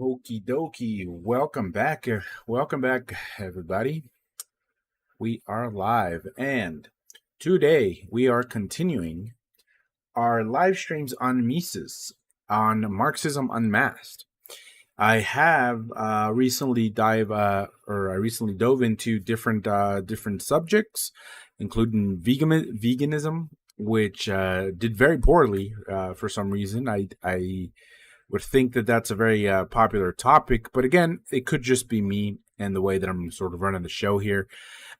Okie dokie. Welcome back. Welcome back, everybody. We are live, and today we are continuing our live streams on Mises, on Marxism Unmasked. I have recently dove into different subjects, including veganism, which did very poorly for some reason. I would think that that's a very popular topic, but again, it could just be me and the way that I'm sort of running the show here,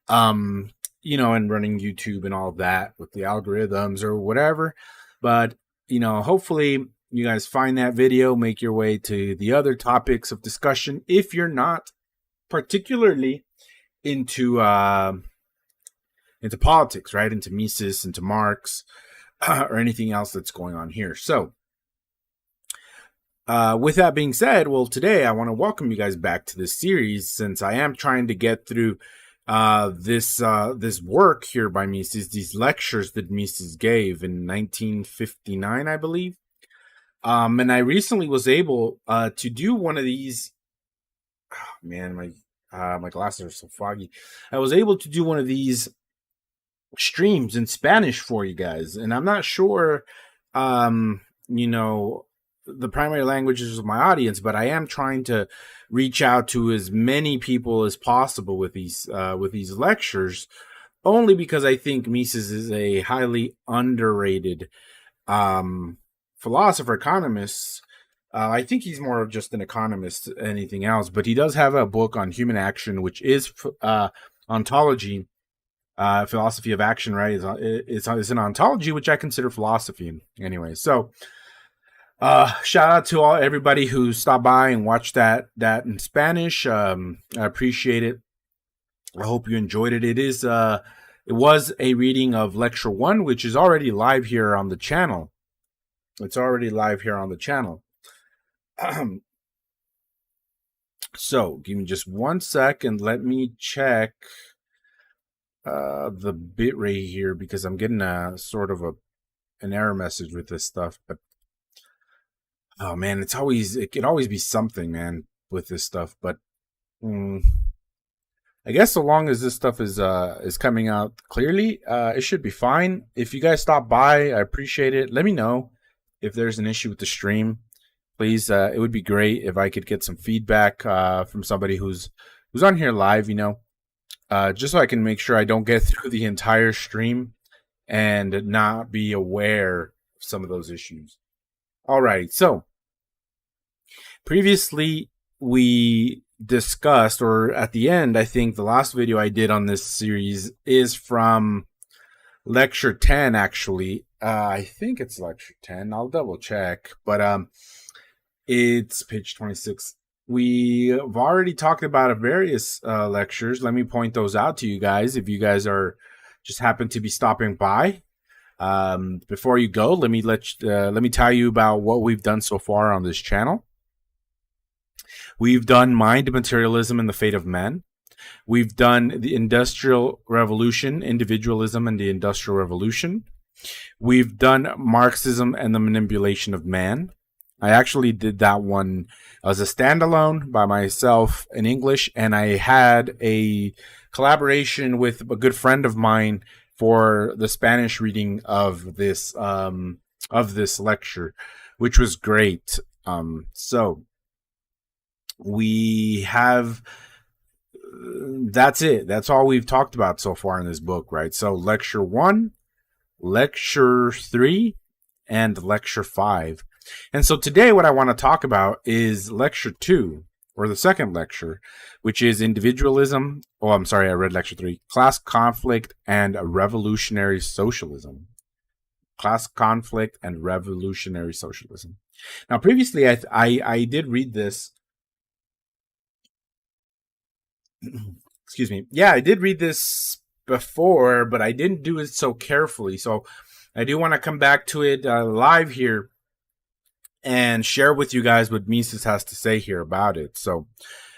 and running YouTube and all that with the algorithms or whatever. But hopefully you guys find that video, make your way to the other topics of discussion if you're not particularly into politics, right? Into Mises, into Marx, or anything else that's going on here. So with that being said, well, today I want to welcome you guys back to this series, since I am trying to get through this work here by Mises, these lectures that Mises gave in 1959, I believe. And I recently was able to do one of these. Oh, man, my glasses are so foggy. I was able to do one of these streams in Spanish for you guys, and I'm not sure, the primary languages of my audience, but I am trying to reach out to as many people as possible with these lectures, only because I think Mises is a highly underrated philosopher, economist. I think he's more of just an economist than anything else, but he does have a book on human action, which is ontology, philosophy of action, right? It's an ontology, which I consider philosophy anyway. So shout out to everybody who stopped by and watched that in Spanish. I appreciate it. I hope you enjoyed it. It was a reading of lecture 1, which is already live here on the channel. It's already live here on the channel. So give me just 1 second. Let me check the bitrate here, because I'm getting a sort of an error message with this stuff. But oh man, it can always be something, man, with this stuff. But I guess so long as this stuff is coming out clearly, it should be fine. If you guys stop by, I appreciate it. Let me know if there's an issue with the stream. Please, it would be great if I could get some feedback from somebody who's on here live, just so I can make sure I don't get through the entire stream and not be aware of some of those issues. All right, so previously we discussed, or at the end, I think the last video I did on this series is from lecture 10, actually. I think it's lecture 10. I'll double check, but it's page 26. We've already talked about various lectures. Let me point those out to you guys if you guys are just happen to be stopping by. Before you go, let me tell you about what we've done so far on this channel. We've done Mind, Materialism, and the Fate of Men. We've done the Industrial Revolution, Individualism, and the Industrial Revolution. We've done Marxism and the Manipulation of Man. I actually did that one as a standalone by myself in English, and I had a collaboration with a good friend of mine for the Spanish reading of this lecture, which was great. So we have, that's it. That's all we've talked about so far in this book, right? So lecture 1, lecture 3, and lecture 5. And so today what I want to talk about is lecture 2, or the second lecture, which is individualism. Oh, I'm sorry, I read lecture 3. Class conflict and revolutionary socialism. Class conflict and revolutionary socialism. Now, previously, I did read this. Excuse me. Yeah, I did read this before, but I didn't do it so carefully. So I do want to come back to it live here and share with you guys what Mises has to say here about it. So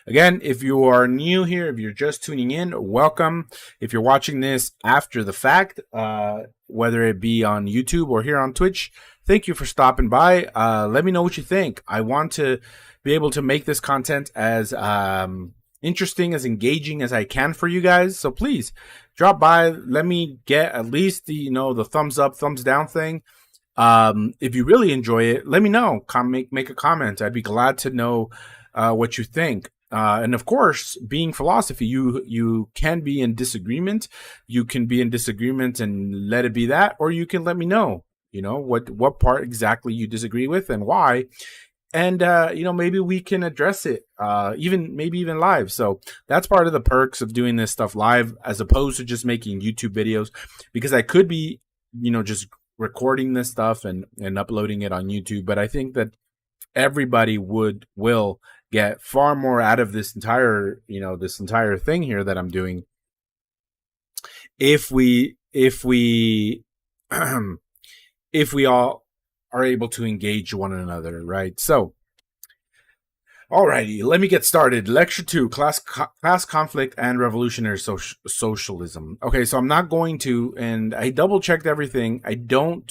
again, if you are new here, if you're just tuning in, welcome. If you're watching this after the fact, whether it be on YouTube or here on Twitch, thank you for stopping by. Let me know what you think. I want to be able to make this content as interesting, as engaging as I can for you guys. So please drop by. Let me get at least the thumbs up, thumbs down thing. If you really enjoy it, let me know. Make a comment. I'd be glad to know what you think. And of course, being philosophy, you can be in disagreement. You can be in disagreement and let it be that, or you can let me know, what part exactly you disagree with and why. And maybe we can address it, even live. So that's part of the perks of doing this stuff live, as opposed to just making YouTube videos, because I could be, just recording this stuff and uploading it on YouTube. But I think that everybody will get far more out of this entire thing here that I'm doing if we if we all are able to engage one another, right? So, alrighty, let me get started. Lecture 2, class conflict and revolutionary socialism. Okay, so I'm not going to, and I double checked everything. I don't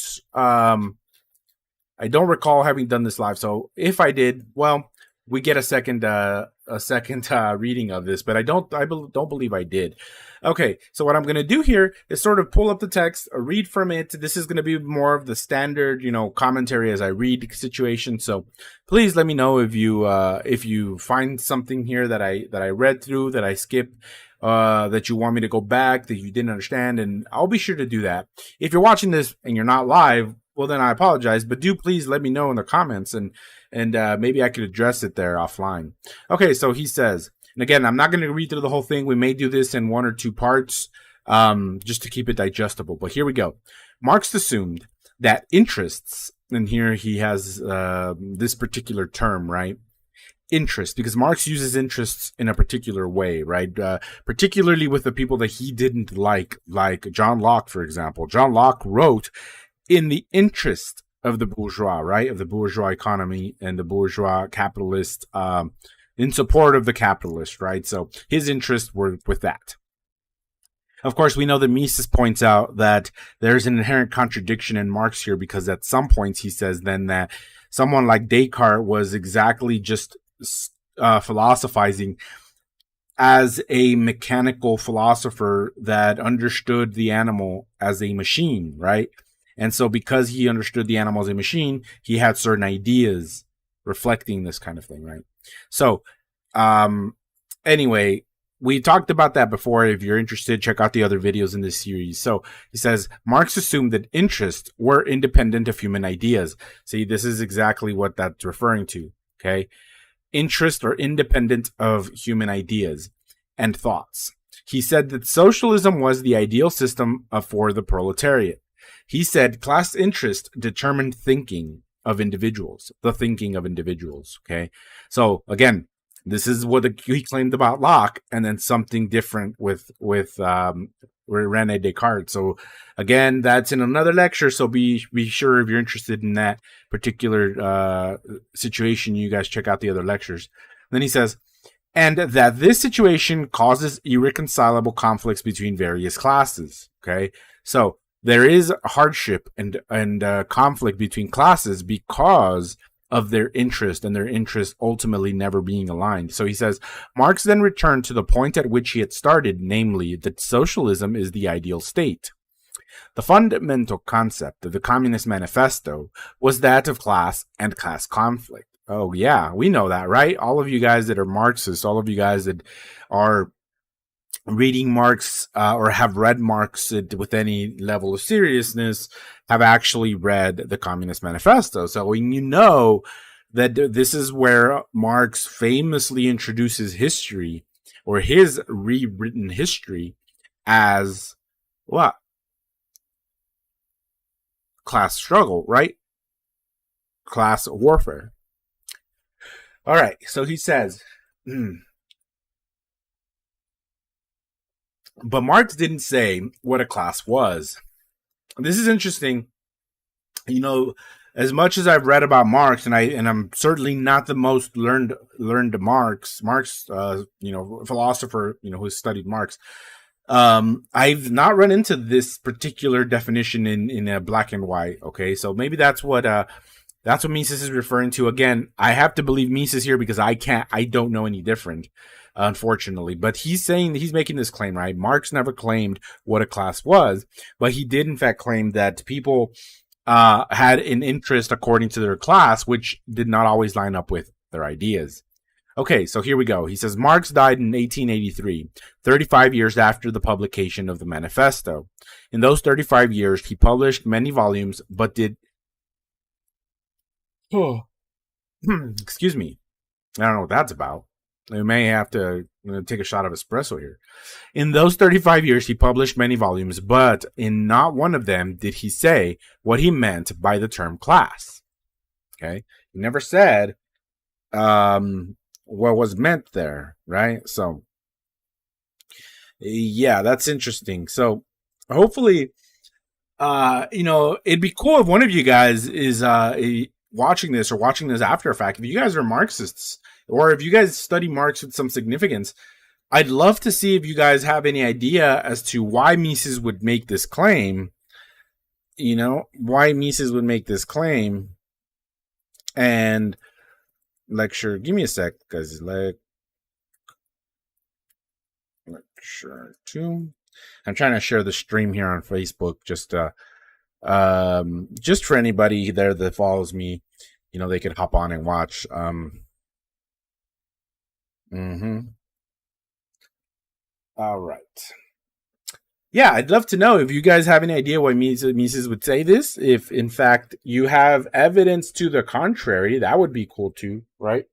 recall having done this live. So if I did, well, we get a second reading of this, but I don't believe I did. Okay, so what I'm going to do here is sort of pull up the text, read from it. This is going to be more of the standard, commentary as I read the situation. So please let me know if you find something here that I read through, that I skipped, that you want me to go back, that you didn't understand, and I'll be sure to do that. If you're watching this and you're not live, well, then I apologize, but do please let me know in the comments, and maybe I could address it there offline. Okay, so he says, and again, I'm not going to read through the whole thing. We may do this in 1 or 2 parts, just to keep it digestible. But here we go. Marx assumed that interests, and here he has this particular term, right? Interest, because Marx uses interests in a particular way, right? Particularly with the people that he didn't like John Locke, for example. John Locke wrote in the interest of the bourgeois, right? Of the bourgeois economy and the bourgeois capitalist, in support of the capitalist, right? So his interests were with that. Of course, we know that Mises points out that there's an inherent contradiction in Marx here, because at some points he says then that someone like Descartes was exactly just philosophizing as a mechanical philosopher that understood the animal as a machine, right? And so because he understood the animal as a machine, he had certain ideas reflecting this kind of thing, right? So, anyway, we talked about that before. If you're interested, check out the other videos in this series. So he says, Marx assumed that interests were independent of human ideas. See, this is exactly what that's referring to, okay? Interests are independent of human ideas and thoughts. He said that socialism was the ideal system for the proletariat. He said class interest determined thinking of individuals, the thinking of individuals, okay? So, again, this is what he claimed about Locke, and then something different with René Descartes. So, again, that's in another lecture, so be sure if you're interested in that particular situation, you guys check out the other lectures. Then he says, and that this situation causes irreconcilable conflicts between various classes, okay? So, there is hardship and conflict between classes because of their interest, and their interest ultimately never being aligned. So he says, Marx then returned to the point at which he had started, namely that socialism is the ideal state. The fundamental concept of the Communist Manifesto was that of class and class conflict. Oh yeah, we know that, right? All of you guys that are Marxists, all of you guys that are reading Marx or have read Marx with any level of seriousness have actually read the Communist Manifesto. So when you know that this is where Marx famously introduces history, or his rewritten history, as what? Class struggle, right? Class warfare. All right, so he says, but Marx didn't say what a class was. This is interesting. As much as I've read about Marx, and I'm certainly not the most learned Marx, philosopher, who studied Marx. I've not run into this particular definition in black and white. Okay, so maybe that's what Mises is referring to. Again, I have to believe Mises here because I don't know any different, unfortunately. But he's making this claim, right? Marx never claimed what a class was, but he did in fact claim that people had an interest according to their class, which did not always line up with their ideas. Okay, so here we go. He says Marx died in 1883, 35 years after the publication of the Manifesto. In those 35 years, he published many volumes, but did. Oh, excuse me. I don't know what that's about. We may have to take a shot of espresso here. In those 35 years, he published many volumes, but in not one of them did he say what he meant by the term class. Okay? He never said what was meant there, right? So, yeah, that's interesting. So, hopefully, it'd be cool if one of you guys is watching this or watching this after a fact. If you guys are Marxists or if you guys study Marx with some significance, I'd love to see if you guys have any idea as to why Mises would make this claim. Why Mises would make this claim. And lecture, give me a sec, guys. Lecture 2. I'm trying to share the stream here on Facebook just for anybody there that follows me, they could hop on and watch. All right. Yeah, I'd love to know if you guys have any idea why Mises would say this. If, in fact, you have evidence to the contrary, that would be cool too, right?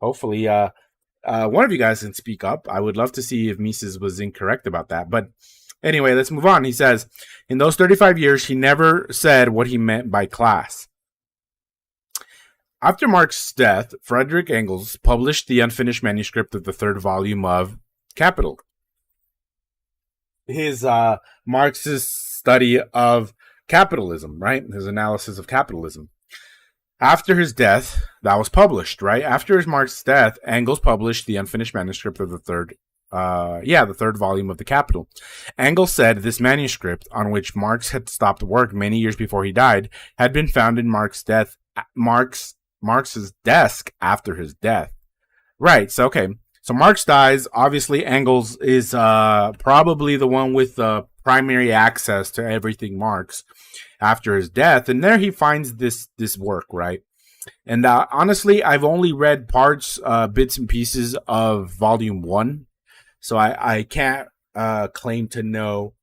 Hopefully, one of you guys can speak up. I would love to see if Mises was incorrect about that. But anyway, let's move on. He says, in those 35 years, he never said what he meant by class. After Marx's death, Friedrich Engels published the unfinished manuscript of the third volume of Capital, his Marxist study of capitalism, right? His analysis of capitalism. After his death, that was published, right? After Marx's death, Engels published the unfinished manuscript of the third volume of the Capital. Engels said this manuscript, on which Marx had stopped work many years before he died, had been found in Marx's desk after his death. Right, so okay. So Marx dies. Obviously, Engels is probably the one with primary access to everything Marx after his death, and there he finds this work, right? And honestly, I've only read parts, bits and pieces of Volume 1, so I can't claim to know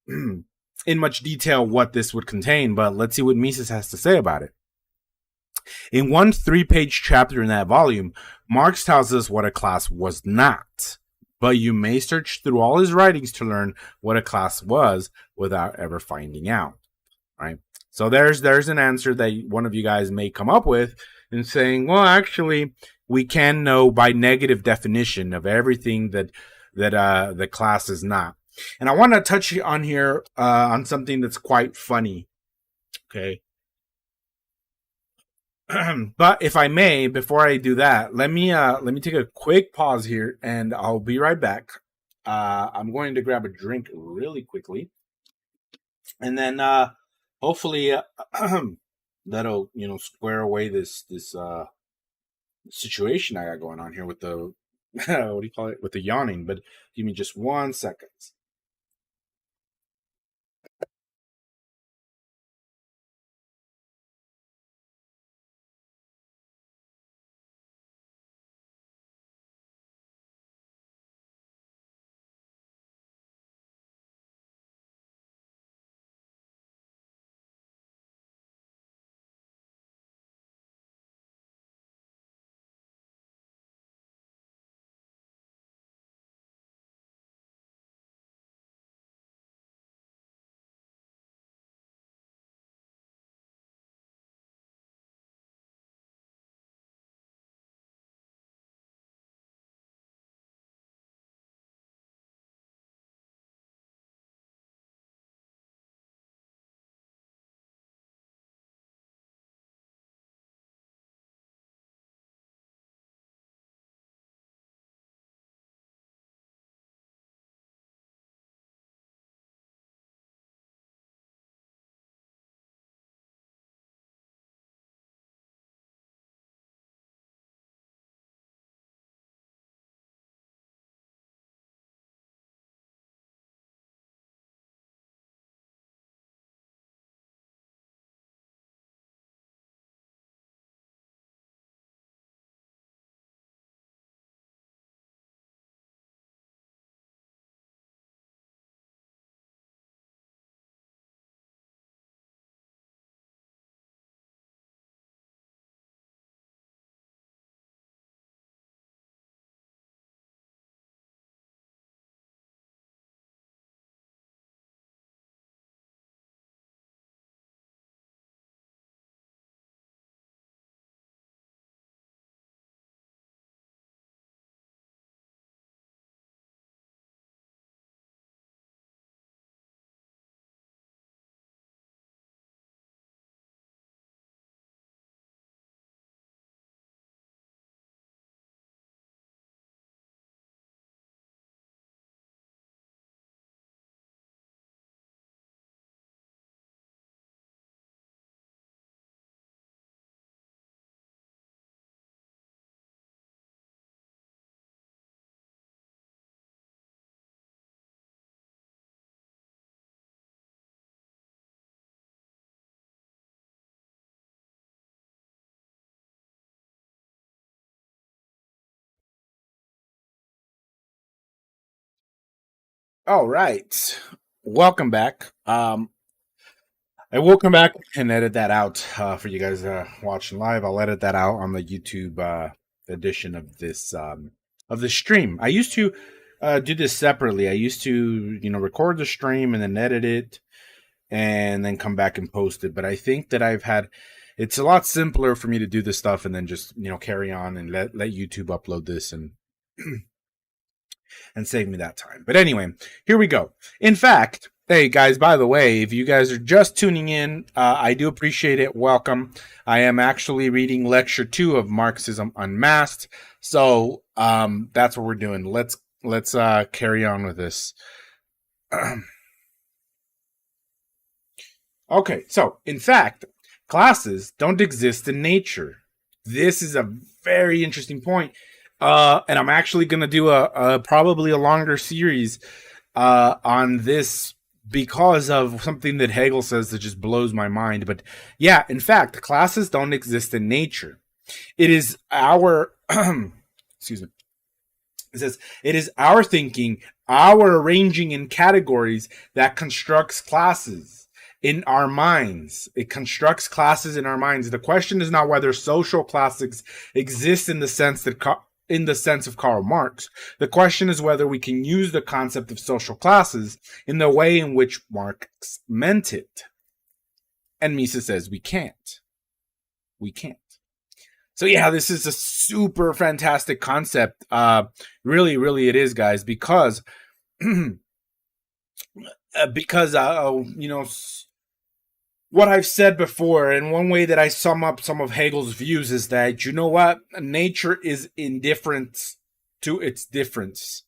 in much detail what this would contain, but let's see what Mises has to say about it. In one 3-page chapter in that volume, Marx tells us what a class was not, but you may search through all his writings to learn what a class was without ever finding out, right? So there's an answer that one of you guys may come up with and saying, well, actually, we can know by negative definition of everything that the class is not. And I want to touch on here on something that's quite funny, okay? But if I may, before I do that, let me take a quick pause here, and I'll be right back. I'm going to grab a drink really quickly, and then hopefully that'll square away this situation I got going on here with the what do you call it, with the yawning. But give me just 1 second. All right. Welcome back. I will come back and edit that out for you guys watching live. I'll edit that out on the YouTube edition of this stream. I used to do this separately. I used to, record the stream and then edit it and then come back and post it. But I think that it's a lot simpler for me to do this stuff and then just, carry on and let YouTube upload this and and save me that time. But anyway, here we go. In fact, hey guys, by the way, if you guys are just tuning in, I do appreciate it. Welcome. I am actually reading lecture 2 of Marxism Unmasked. So that's what we're doing. Let's carry on with this. Okay, so in fact, classes don't exist in nature. This is a very interesting point. And I'm actually going to do probably a longer series on this because of something that Hegel says that just blows my mind. But yeah, in fact, classes don't exist in nature. It is our, excuse me. It says, it is our thinking, our arranging in categories that constructs classes in our minds. It constructs classes in our minds. The question is not whether social classes exist in the sense of Karl Marx. The question is whether we can use the concept of social classes in the way in which Marx meant it. And Mises says we can't. We can't. So yeah, this is a super fantastic concept. Really, really it is, guys, because what I've said before, and one way that I sum up some of Hegel's views is that, nature is indifferent to its difference.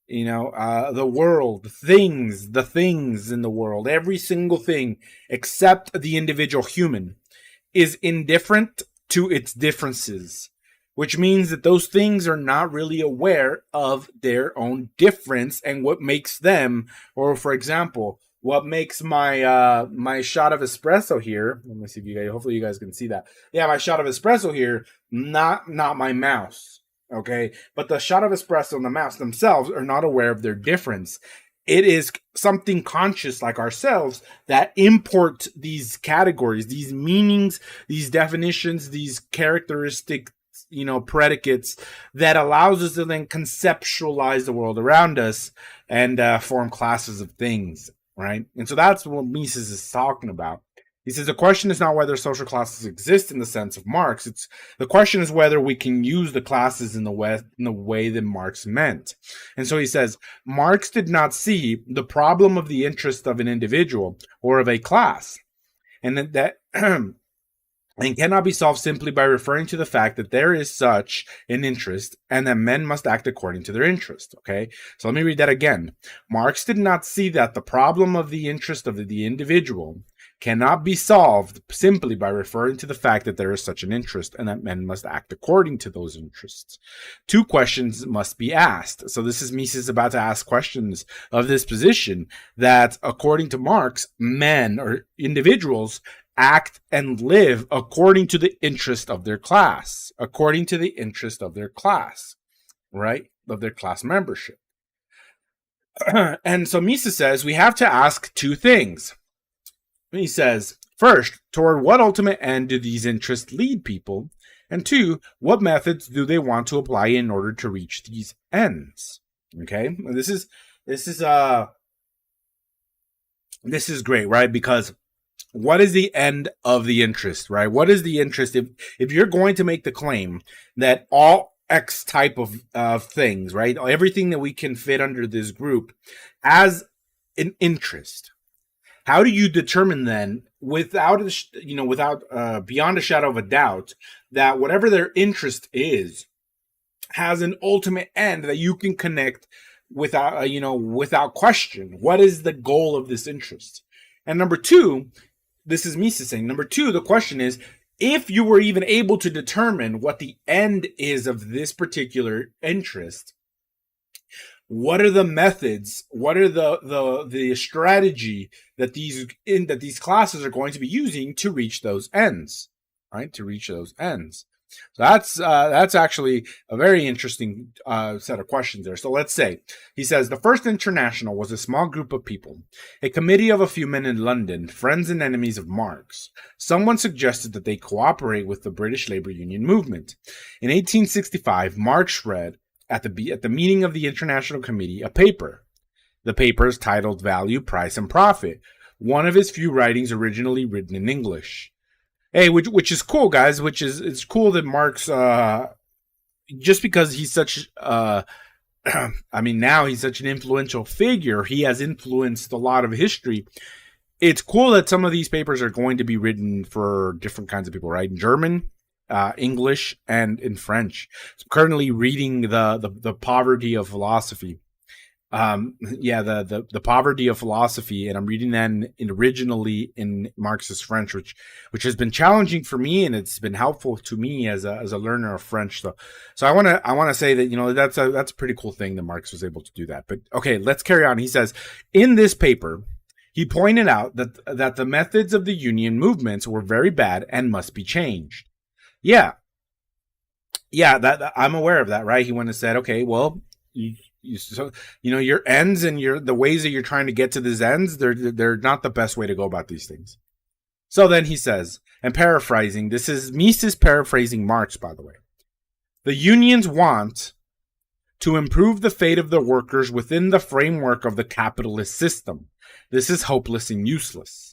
The world, the things in the world, every single thing except the individual human is indifferent to its differences, which means that those things are not really aware of their own difference and what makes them, or for example, what makes my my shot of espresso here, let me see if you guys, hopefully you guys can see that. Yeah, my shot of espresso here, not my mouse, okay? But the shot of espresso and the mouse themselves are not aware of their difference. It is something conscious like ourselves that import these categories, these meanings, these definitions, these characteristics, predicates that allows us to then conceptualize the world around us and form classes of things. Right? And so that's what Mises is talking about. He says the question is not whether social classes exist in the sense of Marx. The question is whether we can use the classes in the way that Marx meant. And so he says Marx did not see the problem of the interest of an individual or of a class, and that and cannot be solved simply by referring to the fact that there is such an interest and that men must act according to their interest. Okay, so let me read that again. Marx did not see that the problem of the interest of the individual cannot be solved simply by referring to the fact that there is such an interest and that men must act according to those interests. Two questions must be asked. So this is Mises about to ask questions of this position that, according to Marx, men or individuals act and live according to the interest of their class, right? Of their class membership. And so Mises says we have to ask two things. He says, first, toward what ultimate end do these interests lead people? And two, what methods do they want to apply in order to reach these ends? Okay, this is great, right? Because what is the end of the interest, right? What is the interest? If you're going to make the claim that all X type of things, right, everything that we can fit under this group as an interest, how do you determine then, without beyond a shadow of a doubt, that whatever their interest is has an ultimate end that you can connect without question? What is the goal of this interest? And number two, this is Mises saying, number two, the question is, if you were even able to determine what the end is of this particular interest, what are the methods? What are the strategy that these classes are going to be using to reach those ends, right? To reach those ends. That's actually a very interesting set of questions there. So let's say he says the First International was a small group of people, a committee of a few men in London, friends and enemies of Marx. Someone suggested that they cooperate with the British labor union movement. In 1865, Marx read at the meeting of the International Committee a paper. The paper is titled "Value, Price, and Profit," one of his few writings originally written in English. Hey, which is cool, guys. It's cool that Marx, just because he's such, now he's such an influential figure. He has influenced a lot of history. It's cool that some of these papers are going to be written for different kinds of people, right? In German, English, and in French. So I'm currently reading the Poverty of Philosophy. The Poverty of Philosophy, and I'm reading that originally in Marxist French, which has been challenging for me, and it's been helpful to me as a learner of French. So I want to say that, that's a pretty cool thing that Marx was able to do that. But okay, let's carry on. He says in this paper, he pointed out that the methods of the union movements were very bad and must be changed. Yeah, that I'm aware of that, right? He went and said, okay, well, your ends and the ways that you're trying to get to these ends, they're not the best way to go about these things. So then he says, and paraphrasing, Mises paraphrasing Marx, by the way. The unions want to improve the fate of the workers within the framework of the capitalist system. This is hopeless and useless.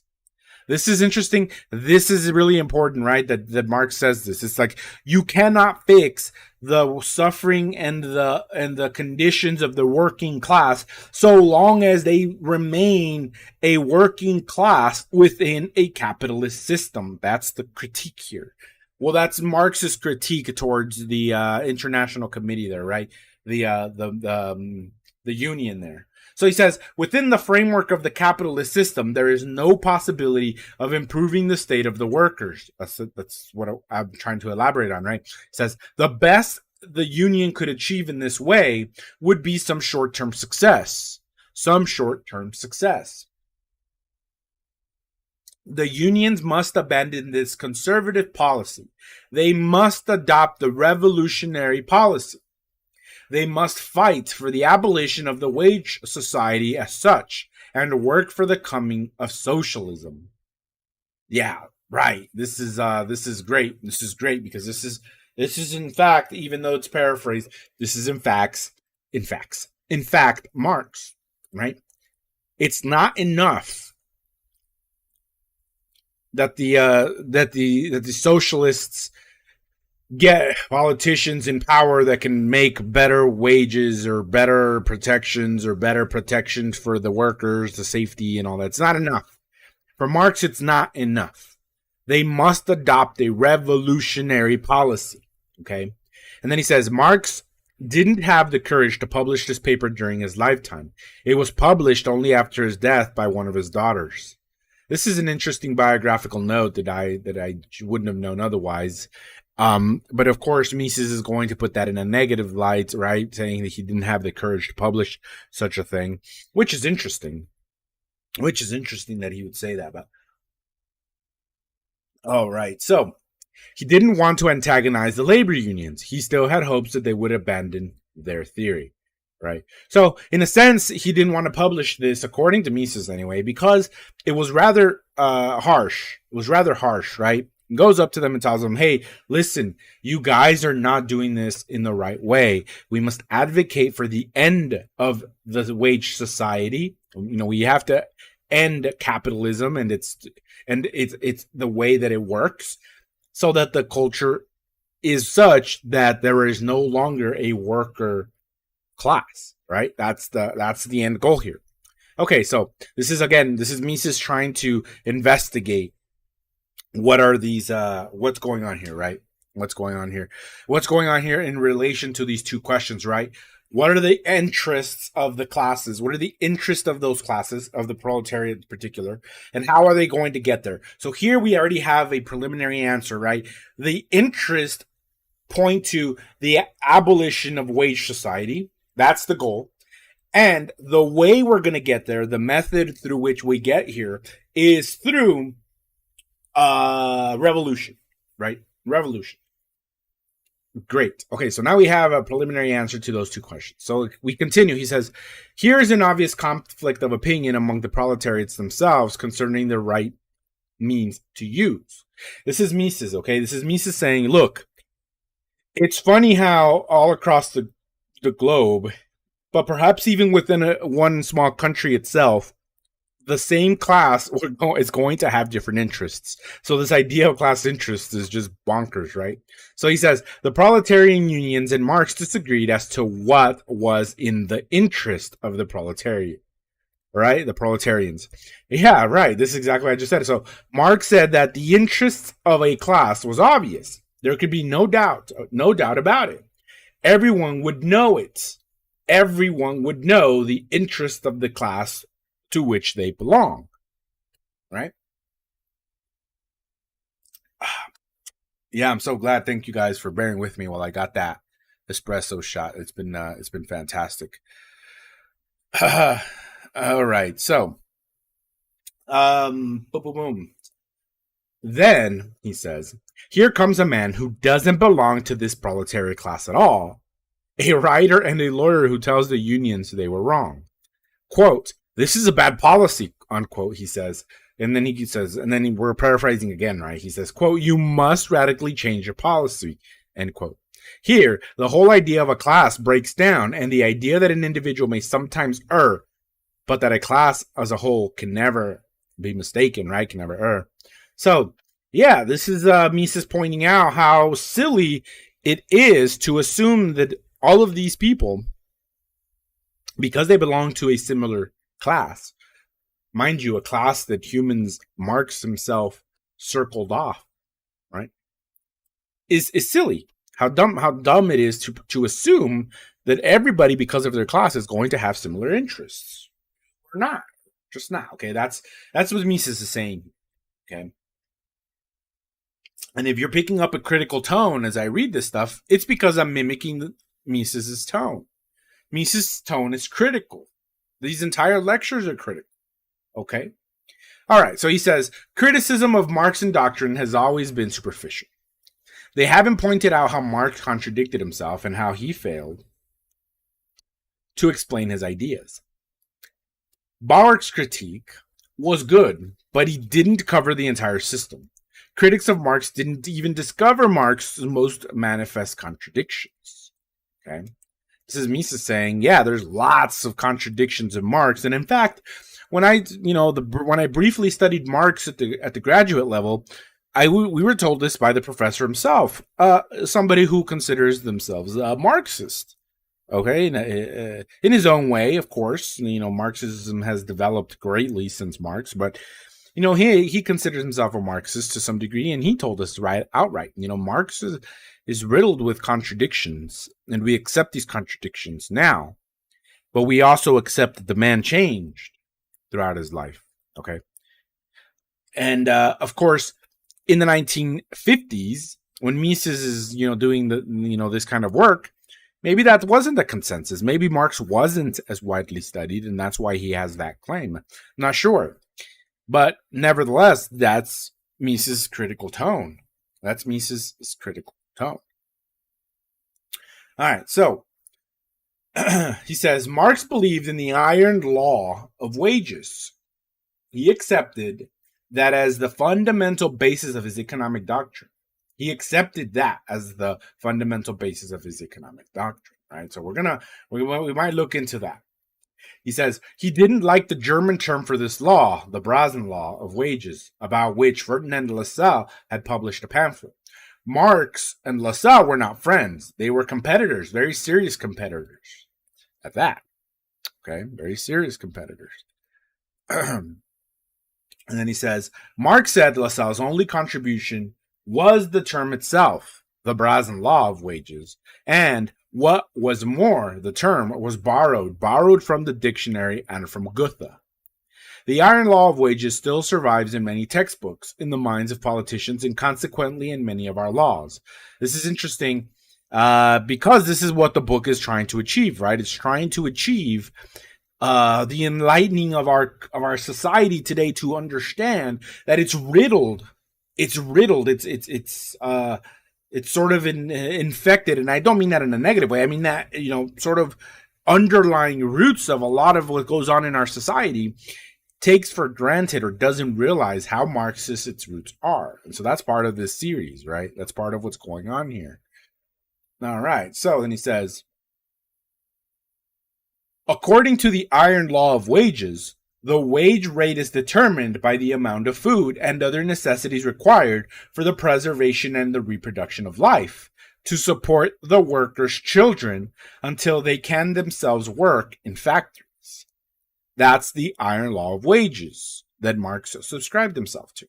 This is interesting. This is really important, right? That Marx says this. It's like you cannot fix the suffering and the conditions of the working class so long as they remain a working class within a capitalist system. That's the critique here. Well, that's Marx's critique towards the International Committee there, right? The union there. So he says, within the framework of the capitalist system, there is no possibility of improving the state of the workers. That's what I'm trying to elaborate on, right? He says, the best the union could achieve in this way would be some short-term success. The unions must abandon this conservative policy. They must adopt the revolutionary policy. They must fight for the abolition of the wage society as such and work for the coming of socialism. Yeah, right. This is great. This is great because this is in fact, even though it's paraphrased, this is in fact Marx, right? It's not enough that the socialists get politicians in power that can make better wages or better protections for the workers, the safety and all that. It's not enough. For Marx, it's not enough. They must adopt a revolutionary policy. Okay? And then he says, Marx didn't have the courage to publish this paper during his lifetime. It was published only after his death by one of his daughters. This is an interesting biographical note that I wouldn't have known otherwise. But of course, Mises is going to put that in a negative light, right? Saying that he didn't have the courage to publish such a thing, which is interesting. That he would say that. But all right, so he didn't want to antagonize the labor unions. He still had hopes that they would abandon their theory, right? So in a sense, he didn't want to publish this, according to Mises anyway, because it was rather harsh. It was rather harsh, right? Goes up to them and tells them, hey, listen, you guys are not doing this in the right way. We must advocate for the end of the wage society. We have to end capitalism and it's the way that it works so that the culture is such that there is no longer a worker class, right? That's the end goal here. Okay, so this is Mises trying to investigate what are these what's going on here, right? What's going on here in relation to these two questions, right? What are the interests of the classes? What are the interests of those classes, of the proletariat in particular? And how are they going to get there? So here we already have a preliminary answer, right? The interest point to the abolition of wage society. That's the goal. And the way we're going to get there, the method through which we get here, is through revolution, right? Revolution. Great. Okay, so now we have a preliminary answer to those two questions. So we continue. He says, here is an obvious conflict of opinion among the proletariats themselves concerning the right means to use. This is Mises, okay? This is Mises saying, look, it's funny how all across the globe, but perhaps even within one small country itself, the same class is going to have different interests. So this idea of class interests is just bonkers, right? So he says, the proletarian unions and Marx disagreed as to what was in the interest of the proletariat. Right? The proletarians. Yeah, right. This is exactly what I just said. So Marx said that the interests of a class was obvious. There could be no doubt about it. Everyone would know it. Everyone would know the interest of the class to which they belong. Right? Yeah, I'm so glad. Thank you guys for bearing with me while I got that espresso shot. It's been fantastic. All right, so, boom, boom, boom. Then, he says, here comes a man who doesn't belong to this proletariat class at all, a writer and a lawyer who tells the unions they were wrong. Quote, this is a bad policy, unquote, he says. And then he says, and then we're paraphrasing again, right? He says, quote, you must radically change your policy, end quote. Here, the whole idea of a class breaks down, and the idea that an individual may sometimes err, but that a class as a whole can never be mistaken, right? Can never err. So, yeah, this is Mises pointing out how silly it is to assume that all of these people, because they belong to a similar class, mind you, a class that Marx himself circled off, right, is silly. How dumb it is to assume that everybody, because of their class, is going to have similar interests. Or not. Just not. Okay, that's what Mises is saying. Okay. And if you're picking up a critical tone as I read this stuff, it's because I'm mimicking Mises's tone. Mises' tone is critical. These entire lectures are critical. Okay? All right, so he says, criticism of Marxian doctrine has always been superficial. They haven't pointed out how Marx contradicted himself and how he failed to explain his ideas. Bauer's critique was good, but he didn't cover the entire system. Critics of Marx didn't even discover Marx's most manifest contradictions. Okay, this is Mises saying, yeah, there's lots of contradictions in Marx, and in fact, when I briefly studied Marx at the graduate level, we were told this by the professor himself, somebody who considers themselves a Marxist. Okay, in his own way, of course. Marxism has developed greatly since Marx, but he considers himself a Marxist to some degree, and he told us right outright. Marx is riddled with contradictions, and we accept these contradictions now, but we also accept that the man changed throughout his life. Okay, and of course, in the 1950s, when Mises is doing this kind of work, maybe that wasn't the consensus. Maybe Marx wasn't as widely studied, and that's why he has that claim. I'm not sure. But nevertheless, that's Mises' critical tone. That's Mises' critical tone. All right, so he says, Marx believed in the iron law of wages. He accepted that as the fundamental basis of his economic doctrine. He accepted that as the fundamental basis of his economic doctrine, right? So we might look into that. He says he didn't like the German term for this law, the Brazen law of wages, about which Ferdinand Lassalle had published a pamphlet. Marx and Lassalle were not friends. They were competitors, very serious competitors at that. Okay, very serious competitors. And then he says, Marx said Lassalle's only contribution was the term itself, the Brazen law of wages, and what was more, the term was borrowed from the dictionary and from Goethe. The iron law of wages still survives in many textbooks, in the minds of politicians, and consequently in many of our laws. This is interesting because this is what the book is trying to achieve, right? It's trying to achieve the enlightening of our society today to understand that it's riddled. It's riddled. it's sort of infected, and I don't mean that in a negative way. I mean that, sort of underlying roots of a lot of what goes on in our society takes for granted or doesn't realize how Marxist its roots are. And so that's part of this series, right? That's part of what's going on here. All right. So then he says, according to the iron law of wages, the wage rate is determined by the amount of food and other necessities required for the preservation and the reproduction of life, to support the workers' children until they can themselves work in factories. That's the iron law of wages that Marx subscribed himself to.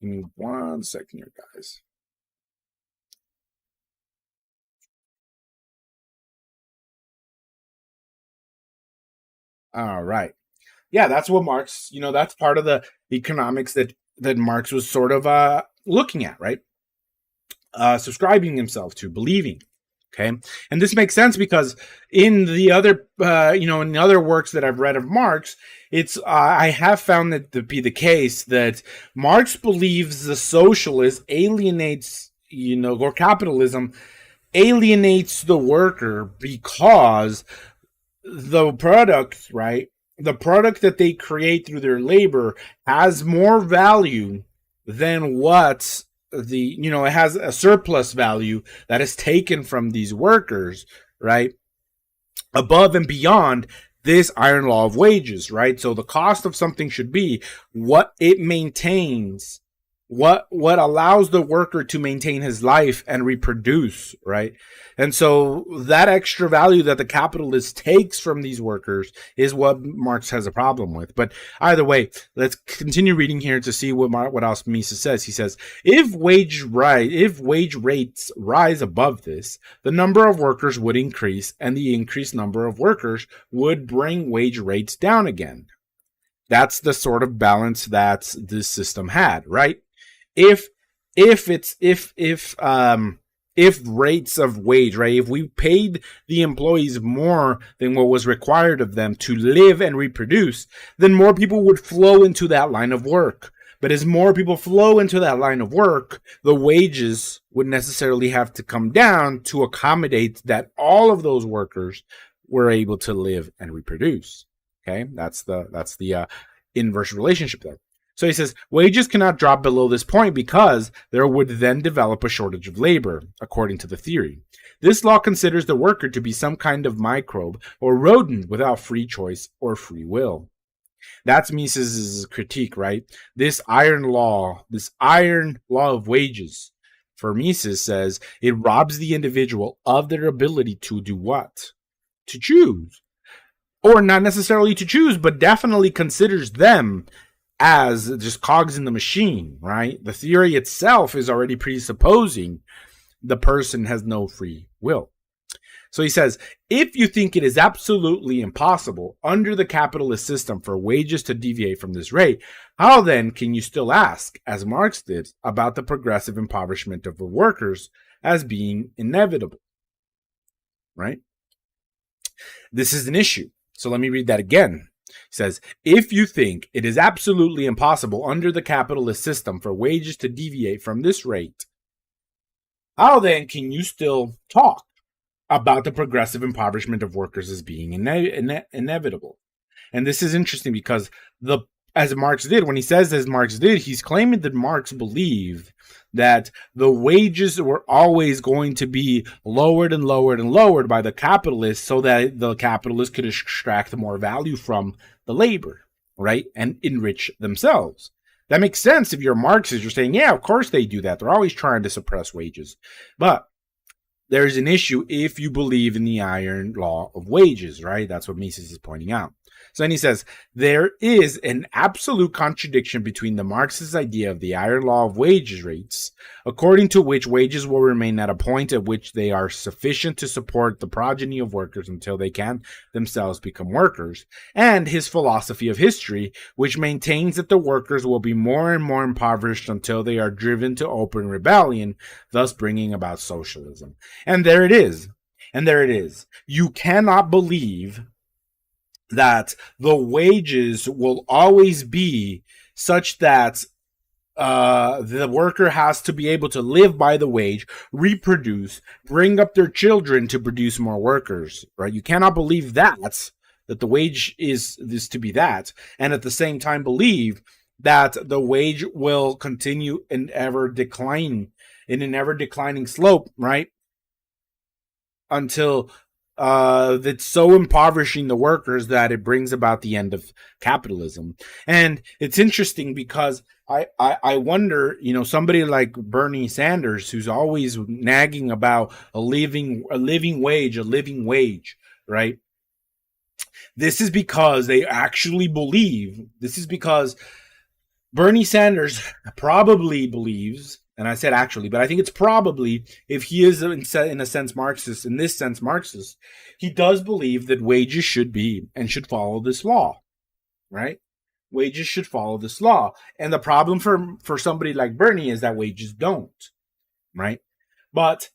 Give me 1 second here, guys. All right. Yeah, that's what Marx, that's part of the economics that Marx was sort of looking at, right? Subscribing himself to, believing. Okay. And this makes sense because in the other, in the other works that I've read of Marx, I have found that to be the case that Marx believes the socialist alienates, or capitalism alienates the worker because the product, right? The product that they create through their labor has more value than what it has a surplus value that is taken from these workers, right? Above and beyond this iron law of wages, right? So the cost of something should be what it maintains, what allows the worker to maintain his life and reproduce, right? And so that extra value that the capitalist takes from these workers is what Marx has a problem with. But either way, let's continue reading here to see what else Mises says. He says, if wage rates rise above this, the number of workers would increase, and the increased number of workers would bring wage rates down again. That's the sort of balance that this system had, right? If rates of wage, right, if we paid the employees more than what was required of them to live and reproduce, then more people would flow into that line of work. But as more people flow into that line of work, the wages would necessarily have to come down to accommodate that all of those workers were able to live and reproduce. Okay, that's the inverse relationship there. So he says, wages cannot drop below this point because there would then develop a shortage of labor, according to the theory. This law considers the worker to be some kind of microbe or rodent without free choice or free will. That's Mises' critique, right? This iron law of wages, for Mises, says it robs the individual of their ability to do what? To choose. Or not necessarily to choose, but definitely considers them as just cogs in the machine, right? The theory itself is already presupposing the person has no free will. So he says, if you think it is absolutely impossible under the capitalist system for wages to deviate from this rate, how then can you still ask, as Marx did, about the progressive impoverishment of the workers as being inevitable, right? This is an issue. So let me read that again. He says, if you think it is absolutely impossible under the capitalist system for wages to deviate from this rate, how then can you still talk about the progressive impoverishment of workers as being inevitable? And this is interesting because as Marx did, when he says as Marx did, he's claiming that Marx believed that the wages were always going to be lowered and lowered and lowered by the capitalists so that the capitalists could extract more value from the labor, right? And enrich themselves. That makes sense if you're a Marxist. You're saying, yeah, of course they do that. They're always trying to suppress wages. But there's an issue if you believe in the iron law of wages, right? That's what Mises is pointing out. So then he says, there is an absolute contradiction between the Marxist idea of the iron law of wages rates, according to which wages will remain at a point at which they are sufficient to support the progeny of workers until they can themselves become workers, and his philosophy of history, which maintains that the workers will be more and more impoverished until they are driven to open rebellion, thus bringing about socialism. And there it is. You cannot believe that the wages will always be such that the worker has to be able to live by the wage, reproduce, bring up their children to produce more workers, right? You cannot believe that the wage is to be that, and at the same time believe that the wage will continue in an ever declining slope, right? Until that's so impoverishing the workers that it brings about the end of capitalism. And it's interesting because I wonder, somebody like Bernie Sanders, who's always nagging about a living wage, right? This is because they actually believe. This is because Bernie Sanders probably believes, and I said actually, but I think it's probably, if he is in a sense Marxist, he does believe that wages should be and should follow this law, right? Wages should follow this law. And the problem for somebody like Bernie is that wages don't, right? But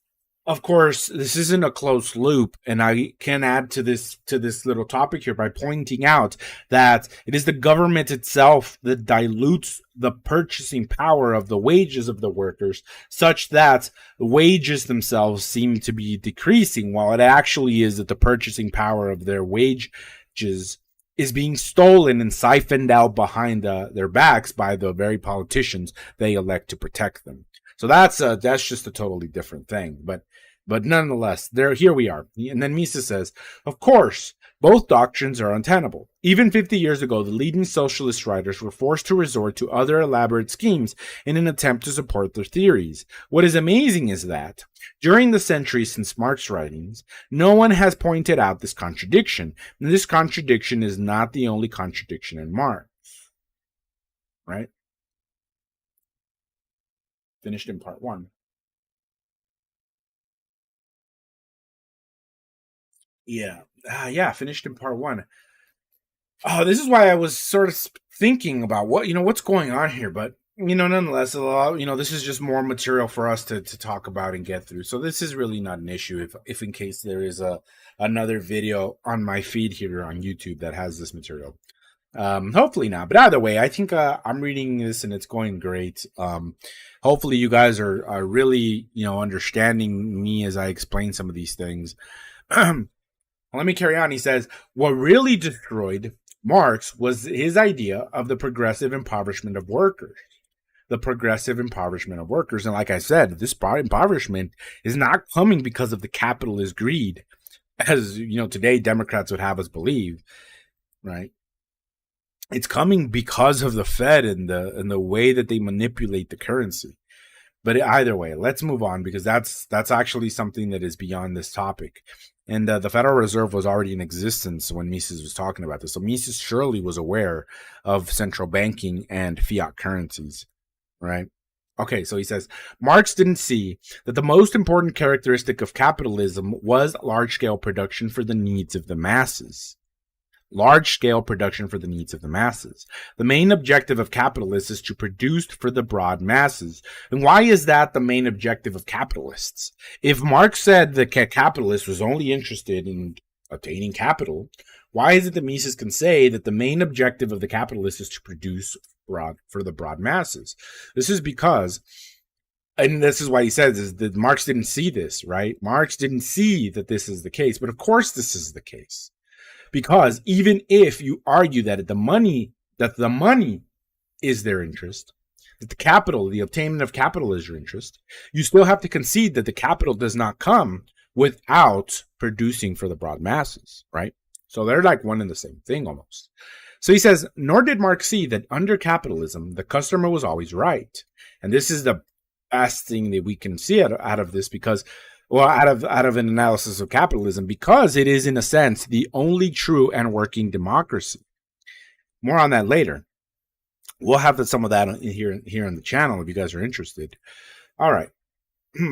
of course, this isn't a closed loop, and I can add to this little topic here by pointing out that it is the government itself that dilutes the purchasing power of the wages of the workers, such that the wages themselves seem to be decreasing, while it actually is that the purchasing power of their wages is being stolen and siphoned out behind their backs by the very politicians they elect to protect them. So that's just a totally different thing, but nonetheless, here we are. And then Mises says, of course, both doctrines are untenable. Even 50 years ago, the leading socialist writers were forced to resort to other elaborate schemes in an attempt to support their theories. What is amazing is that, during the centuries since Marx's writings, no one has pointed out this contradiction. And this contradiction is not the only contradiction in Marx. Right? Finished in part 1. Yeah, finished in part 1. This is why I was sort of thinking about what's going on here, but nonetheless, this is just more material for us to talk about and get through. So this is really not an issue if in case there is another video on my feed here on YouTube that has this material. Hopefully not, but either way, I think I'm reading this and it's going great. Hopefully you guys are really understanding me as I explain some of these things. Let me carry on. He says, what really destroyed Marx was his idea of the progressive impoverishment of workers. The progressive impoverishment of workers. And like I said, this impoverishment is not coming because of the capitalist greed, as today Democrats would have us believe, right? It's coming because of the Fed and the way that they manipulate the currency. But either way, let's move on, because that's actually something that is beyond this topic. And the Federal Reserve was already in existence when Mises was talking about this. So Mises surely was aware of central banking and fiat currencies, right? Okay, so he says, Marx didn't see that the most important characteristic of capitalism was large-scale production for the needs of the masses. Large-scale production for the needs of the masses. The main objective of capitalists is to produce for the broad masses. And why is that the main objective of capitalists? If Marx said that capitalists was only interested in attaining capital, why is it that Mises can say that the main objective of the capitalist is to produce for the broad masses? This is because, and this is why he says, is that Marx didn't see this, right? Marx didn't see that this is the case, but of course this is the case. Because even if you argue that the money is their interest, that the capital, the obtainment of capital is your interest, you still have to concede that the capital does not come without producing for the broad masses, right? So they're like one and the same thing almost. So he says, nor did Marx see that under capitalism, the customer was always right. And this is the best thing that we can see out of this, because out of an analysis of capitalism, because it is in a sense the only true and working democracy. More on that later. We'll have some of that here on the channel if you guys are interested. All right.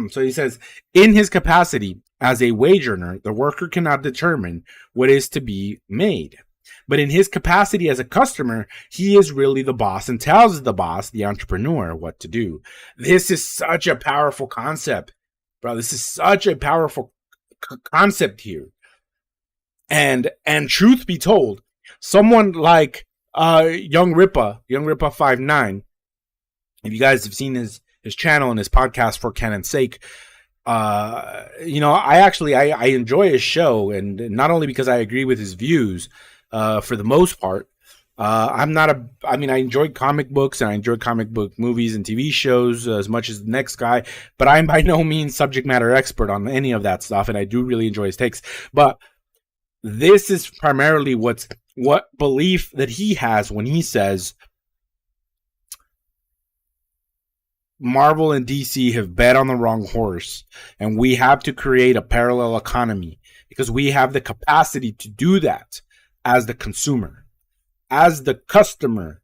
So he says, in his capacity as a wage earner, the worker cannot determine what is to be made. But in his capacity as a customer, he is really the boss and tells the boss, the entrepreneur, what to do. This is such a powerful concept. Bro, this is such a powerful concept here. And truth be told, someone like Young Ripa 59, If you guys have seen his channel and his podcast, For Canon's Sake, I enjoy his show, and not only because I agree with his views, for the most part. I enjoy comic books and I enjoy comic book movies and TV shows as much as the next guy, but I'm by no means subject matter expert on any of that stuff, and I do really enjoy his takes. But this is primarily what belief that he has when he says Marvel and DC have bet on the wrong horse, and we have to create a parallel economy because we have the capacity to do that as the consumer. As the customer.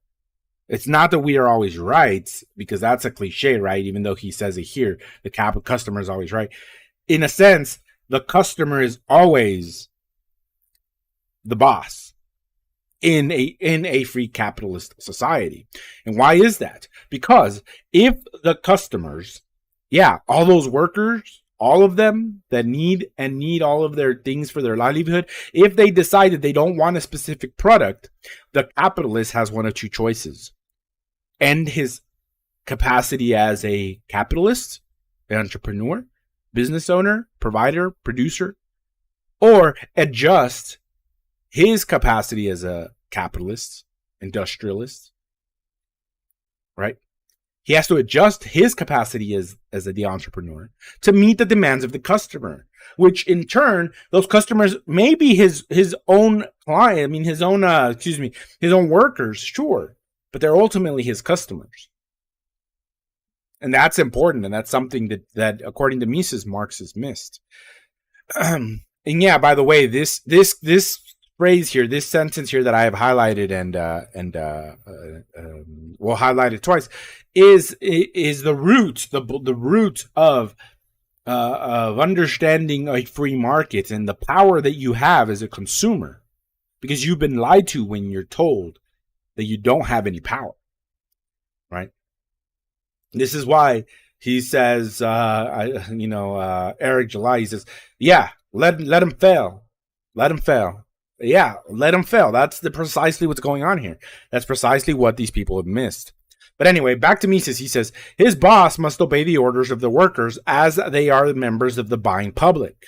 It's not that we are always right, because that's a cliche, right? Even though he says it here, the customer is always right. In a sense, the customer is always the boss in a free capitalist society. And why is that? Because if the customers, all those workers, all of them that need all of their things for their livelihood, if they decide that they don't want a specific product, the capitalist has one of two choices. End his capacity as a capitalist, an entrepreneur, business owner, provider, producer, or adjust his capacity as a capitalist, industrialist, right? He has to adjust his capacity as the entrepreneur to meet the demands of the customer, which in turn, those customers may be his own client. His own workers, sure, but they're ultimately his customers. And that's important. And that's something that according to Mises, Marx has missed. And by the way, this phrase here, this sentence here that I have highlighted and we'll highlight it twice, is the root of understanding a free market and the power that you have as a consumer, because you've been lied to when you're told that you don't have any power, right? This is why he says, Eric July, he says, let him fail. Let him fail. Yeah, let him fail. That's precisely what's going on here. That's precisely what these people have missed. But anyway, back to Mises. He says, his boss must obey the orders of the workers as they are members of the buying public.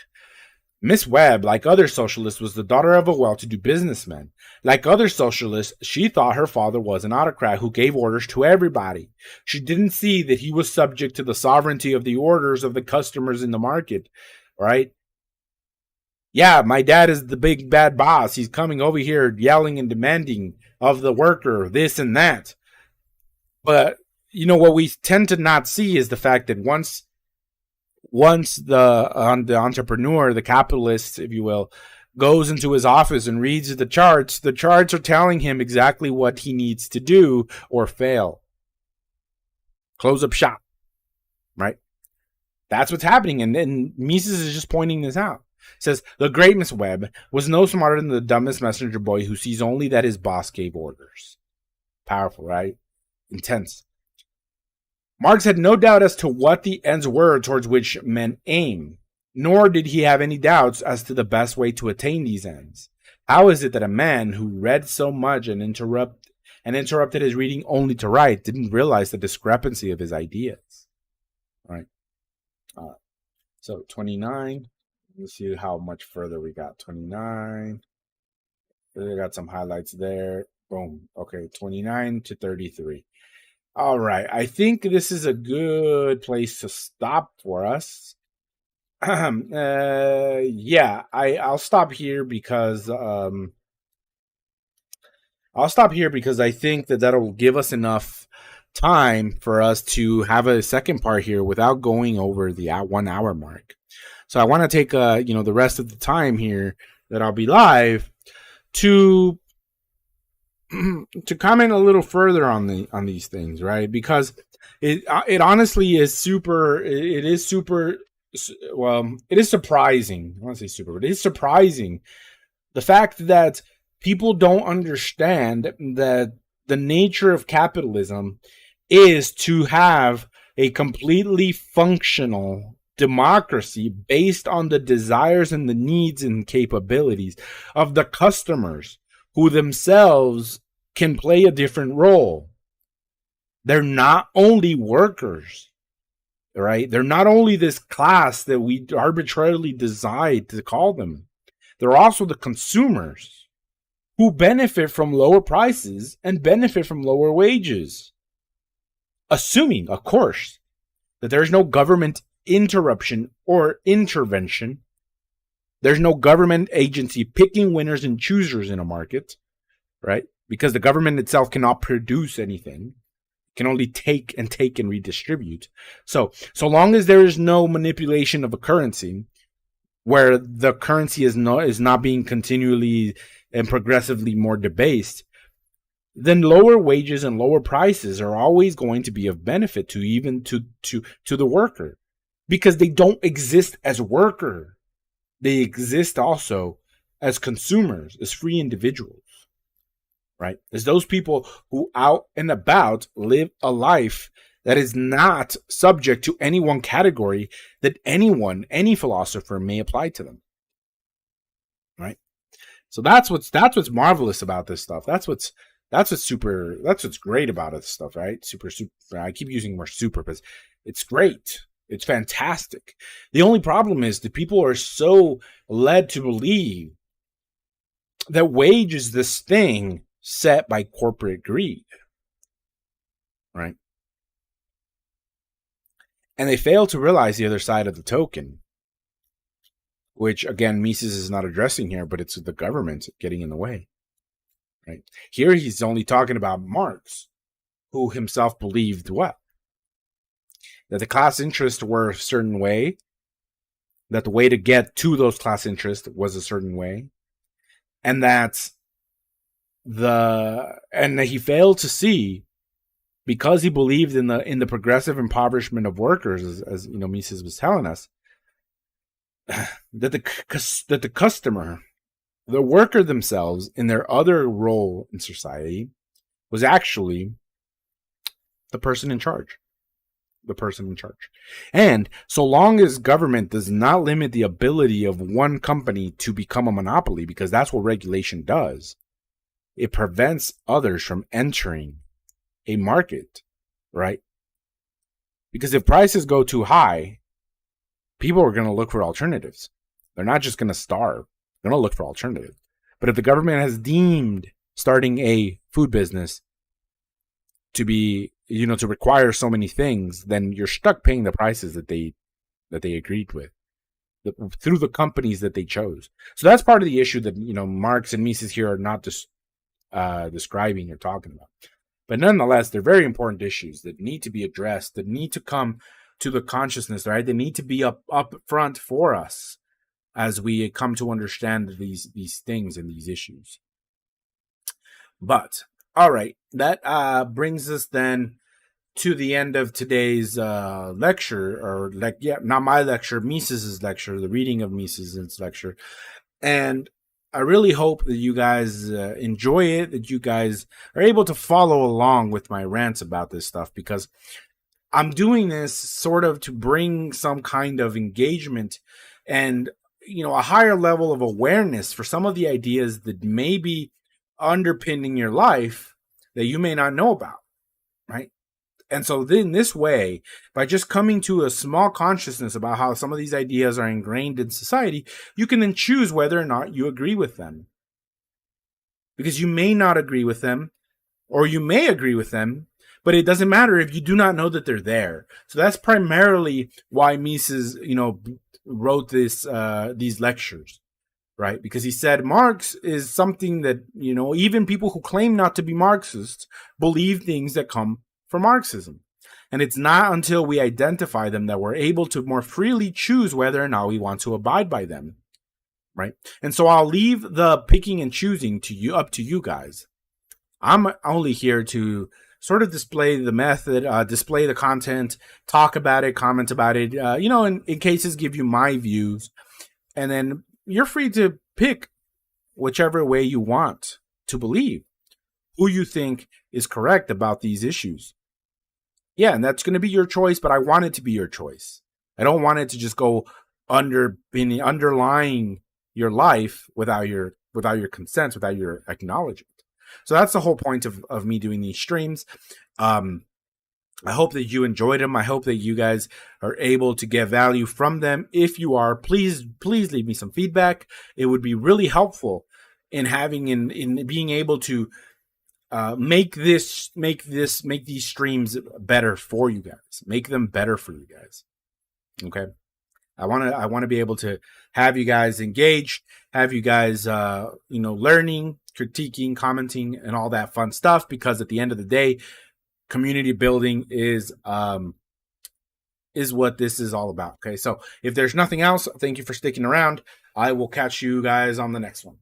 Miss Webb, like other socialists, was the daughter of a well-to-do businessman. Like other socialists, she thought her father was an autocrat who gave orders to everybody. She didn't see that he was subject to the sovereignty of the orders of the customers in the market, right? Yeah, my dad is the big bad boss. He's coming over here yelling and demanding of the worker this and that. But, what we tend to not see is the fact that once the entrepreneur, the capitalist, if you will, goes into his office and reads the charts are telling him exactly what he needs to do or fail. Close up shop, right? That's what's happening. And Mises is just pointing this out. It says, the great Miss Webb was no smarter than the dumbest messenger boy who sees only that his boss gave orders. Powerful, right? Intense. Marx had no doubt as to what the ends were towards which men aim, nor did he have any doubts as to the best way to attain these ends. How is it that a man who read so much and interrupted his reading only to write didn't realize the discrepancy of his ideas? All right. So 29. Let's see how much further we got. 29. We got some highlights there. Boom. Okay, 29 to 33. All right. I think this is a good place to stop for us. I'll stop here because I think that'll give us enough time for us to have a second part here without going over the 1 hour mark. So I want to take the rest of the time here that I'll be live to comment a little further on these things, right? Because it honestly is super. It is super. Well, it is surprising. I want to say super, but it is surprising the fact that people don't understand that the nature of capitalism is to have a completely functional democracy based on the desires and the needs and capabilities of the customers, who themselves can play a different role. They're not only workers, right? They're not only this class that we arbitrarily decide to call them. They're also the consumers who benefit from lower prices and benefit from lower wages. Assuming, of course, that there's no government interruption or intervention. There's no government agency picking winners and choosers in a market, right? Because the government itself cannot produce anything. It can only take and redistribute. So long as there is no manipulation of a currency, where the currency is not being continually and progressively more debased, then lower wages and lower prices are always going to be of benefit to the worker, because they don't exist as worker. They exist also as consumers, as free individuals, right? As those people who out and about live a life that is not subject to any one category that any philosopher may apply to them, right? So that's what's marvelous about this stuff. That's what's great about this stuff, right? Super. I keep using more super because it's great. It's fantastic. The only problem is that people are so led to believe that wage is this thing set by corporate greed, right? And they fail to realize the other side of the token, which, again, Mises is not addressing here, but it's the government getting in the way, right? Here he's only talking about Marx, who himself believed what? That the class interests were a certain way, that the way to get to those class interests was a certain way, and that he failed to see, because he believed in the progressive impoverishment of workers, as you know, Mises was telling us, that the customer, the worker themselves, in their other role in society, was actually the person in charge. And so long as government does not limit the ability of one company to become a monopoly, because that's what regulation does, it prevents others from entering a market, right? Because if prices go too high, people are going to look for alternatives. They're not just going to starve. They're going to look for alternatives. But if the government has deemed starting a food business to be, to require so many things, then you're stuck paying the prices that they agreed with through the companies that they chose. So that's part of the issue that, Marx and Mises here are not just describing or talking about. But nonetheless, they're very important issues that need to be addressed, that need to come to the consciousness, right? They need to be up front for us as we come to understand these things and these issues. But all right, that brings us then to the end of today's lecture, not my lecture, Mises's lecture, the reading of Mises's lecture. And I really hope that you guys enjoy it, that you guys are able to follow along with my rants about this stuff, because I'm doing this sort of to bring some kind of engagement and, a higher level of awareness for some of the ideas that may be underpinning your life that you may not know about, right? And so in this way, by just coming to a small consciousness about how some of these ideas are ingrained in society, you can then choose whether or not you agree with them. Because you may not agree with them, or you may agree with them, but it doesn't matter if you do not know that they're there. So that's primarily why Mises, wrote these lectures, right? Because he said Marx is something that, even people who claim not to be Marxists believe things that come from Marxism. And it's not until we identify them that we're able to more freely choose whether or not we want to abide by them, right? And so I'll leave the picking and choosing up to you guys. I'm only here to sort of display the method, display the content, talk about it, comment about it, in cases give you my views. And then you're free to pick whichever way you want to believe, who you think is correct about these issues. Yeah, and that's going to be your choice, but I want it to be your choice. I don't want it to just go underlying your life without your consent, without your acknowledgement. So that's the whole point of me doing these streams. I hope that you enjoyed them. I hope that you guys are able to get value from them. If you are, please leave me some feedback. It would be really helpful in being able to make these streams better for you guys. Make them better for you guys. Okay. I want to be able to have you guys engaged, have you guys, learning, critiquing, commenting, and all that fun stuff. Because at the end of the day, community building is what this is all about. Okay. So if there's nothing else, thank you for sticking around. I will catch you guys on the next one.